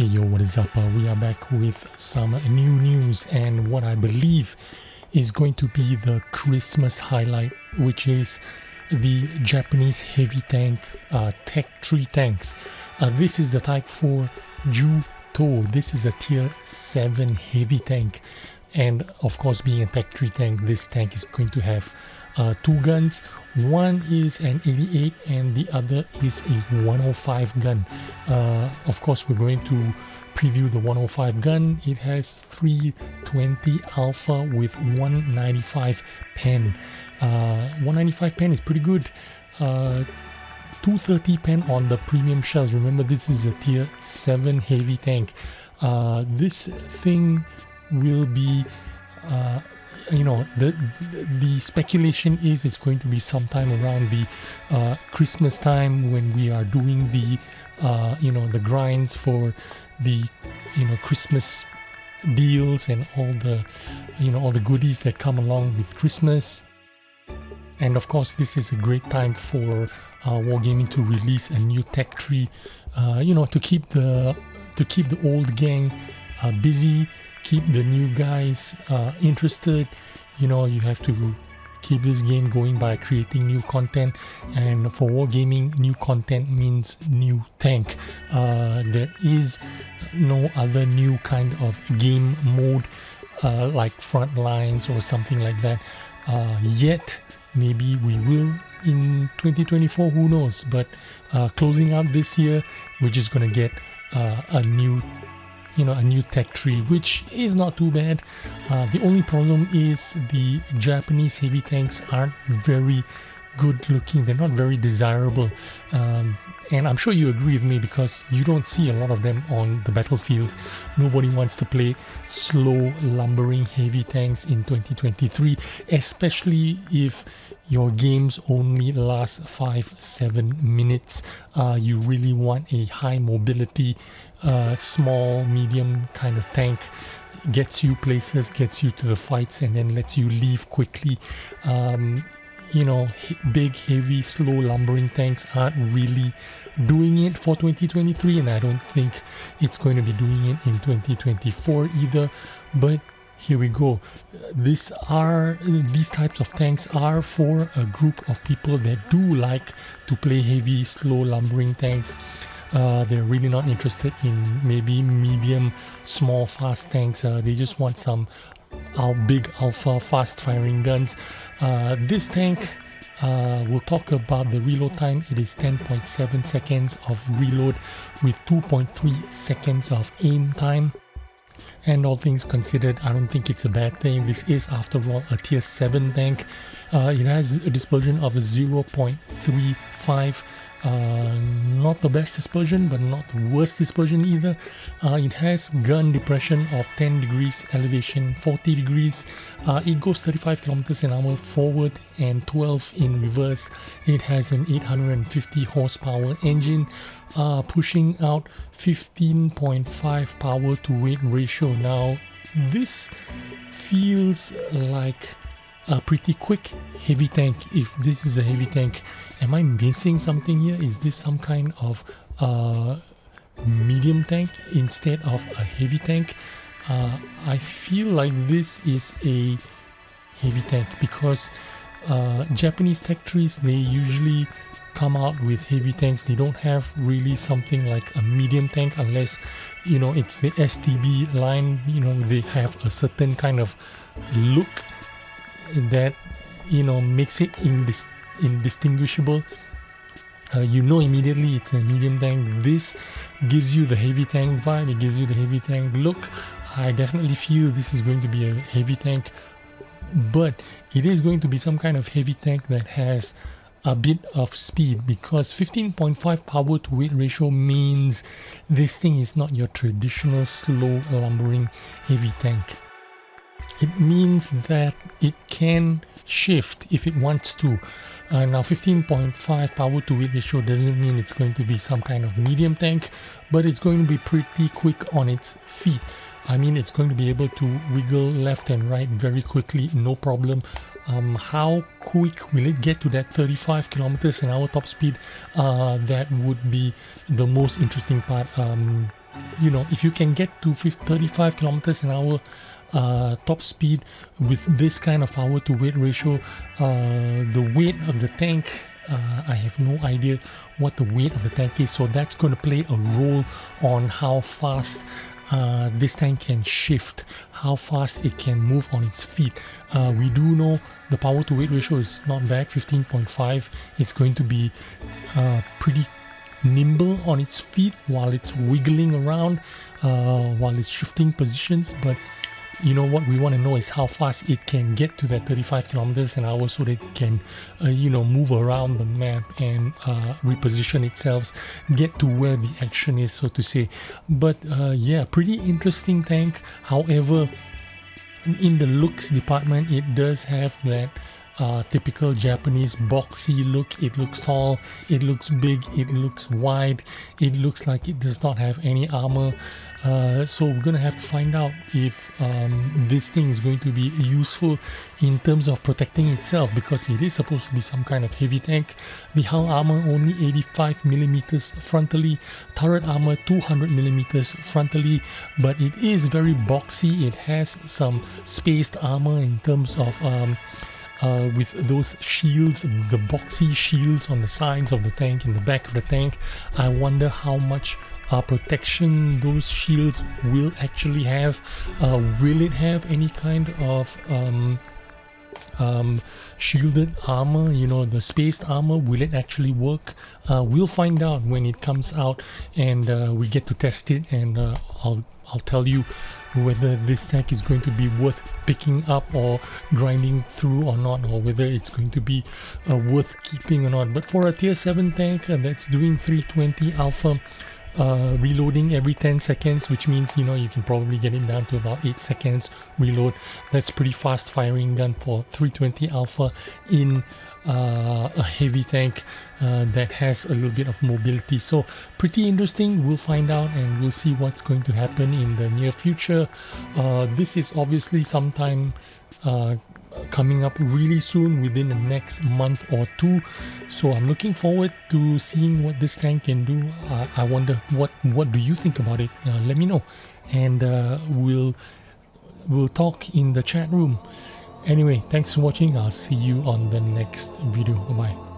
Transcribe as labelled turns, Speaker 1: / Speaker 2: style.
Speaker 1: Hey yo, what is up? We are back with some new news and what I believe is going to be the Christmas highlight, which is the Japanese heavy tank Tech 3 tanks. This is the Type 4 Juto. This is a Tier 7 heavy tank, and of course, being a Tech 3 tank, this tank is going to have two guns. One is an 88 and the other is a 105 gun. Of course, we're going to preview the 105 gun. It has 320 alpha with 195 pen. 195 pen is pretty good. 230 pen on the premium shells. Remember, this is a Tier 7 heavy tank. This thing will be the speculation is it's going to be sometime around the Christmas time, when we are doing the the grinds for the Christmas deals and all the goodies that come along with Christmas. And of course, this is a great time for Wargaming to release a new Tech 3, to keep the old gang busy, keep the new guys interested. You have to keep this game going by creating new content, and for Wargaming, new content means new tank. There is no other new kind of game mode like front lines or something like that yet. Maybe we will in 2024, who knows. But closing out this year, we're just gonna get a new Tech 3, which is not too bad. The only problem is the Japanese heavy tanks aren't very good looking. They're not very desirable, and I'm sure you agree with me, because you don't see a lot of them on the battlefield. Nobody wants to play slow lumbering heavy tanks in 2023, especially if your games only last 5-7 minutes. You really want a high mobility, small, medium kind of tank. Gets you places, gets you to the fights, and then lets you leave quickly. Big, heavy, slow lumbering tanks aren't really doing it for 2023, and I don't think it's going to be doing it in 2024 either. But here we go. These types of tanks are for a group of people that do like to play heavy, slow lumbering tanks. They're really not interested in maybe medium, small, fast tanks. They just want some big alpha fast firing guns. This tank, we'll talk about the reload time. It is 10.7 seconds of reload with 2.3 seconds of aim time. And all things considered, I don't think it's a bad thing. This is, after all, a Tier 7 tank. It has a dispersion of 0.35. Not the best dispersion, but not the worst dispersion either. It has gun depression of 10 degrees, elevation 40 degrees. It goes 35 kilometers an hour forward and 12 in reverse. It has an 850 horsepower engine, pushing out 15.5 power to weight ratio. Now, this feels like a pretty quick heavy tank. If this is a heavy tank, am I missing something here? Is this some kind of medium tank instead of a heavy tank? I feel like this is a heavy tank, because Japanese Tech 3s, they usually come out with heavy tanks. They don't have really something like a medium tank, unless it's the STB line. They have a certain kind of look that makes it indistinguishable. Immediately it's a medium tank. This gives you the heavy tank vibe. It gives you the heavy tank look. I definitely feel this is going to be a heavy tank, but it is going to be some kind of heavy tank that has a bit of speed, because 15.5 power to weight ratio means this thing is not your traditional slow lumbering heavy tank. It means that it can shift if it wants to. Now, 15.5 power to weight ratio doesn't mean it's going to be some kind of medium tank, but it's going to be pretty quick on its feet. I mean, it's going to be able to wiggle left and right very quickly, no problem. How quick will it get to that 35 kilometers an hour top speed? That would be the most interesting part. you know, if you can get to 35 kilometers an hour top speed with this kind of power to weight ratio, the weight of the tank, I have no idea what the weight of the tank is, so that's going to play a role on how fast this tank can shift, how fast it can move on its feet. We do know the power to weight ratio is not bad, 15.5. It's going to be pretty nimble on its feet while it's wiggling around, while it's shifting positions. But you know what we want to know is how fast it can get to that 35 kilometers an hour so that it can you know, move around the map and reposition itself, get to where the action is, so to say. But yeah, pretty interesting tank. However, in the looks department, it does have that typical Japanese boxy look. It looks tall, it looks big, it looks wide, it looks like it does not have any armor. So we're gonna have to find out if this thing is going to be useful in terms of protecting itself, because it is supposed to be some kind of heavy tank. The hull armor only 85mm frontally, turret armor 200mm frontally, but it is very boxy. It has some spaced armor in terms of with those shields, the boxy shields on the sides of the tank, in the back of the tank. I wonder how much protection those shields will actually have. Will it have any kind of shielded armor, you know, the spaced armor? Will it actually work? We'll find out when it comes out and we get to test it, and I'll tell you whether this tank is going to be worth picking up or grinding through or not, or whether it's going to be worth keeping or not. But for a tier 7 tank that's doing 320 alpha, reloading every 10 seconds, which means, you know, you can probably get it down to about 8 seconds reload. That's pretty fast firing gun for 320 alpha in a heavy tank that has a little bit of mobility. So pretty interesting. We'll find out and we'll see what's going to happen in the near future. This is obviously sometime coming up really soon, within the next month or two. So I'm looking forward to seeing what this tank can do. I wonder what do you think about it? Let me know, and we'll talk in the chat room. Anyway, thanks for watching. I'll see you on the next video. Bye bye.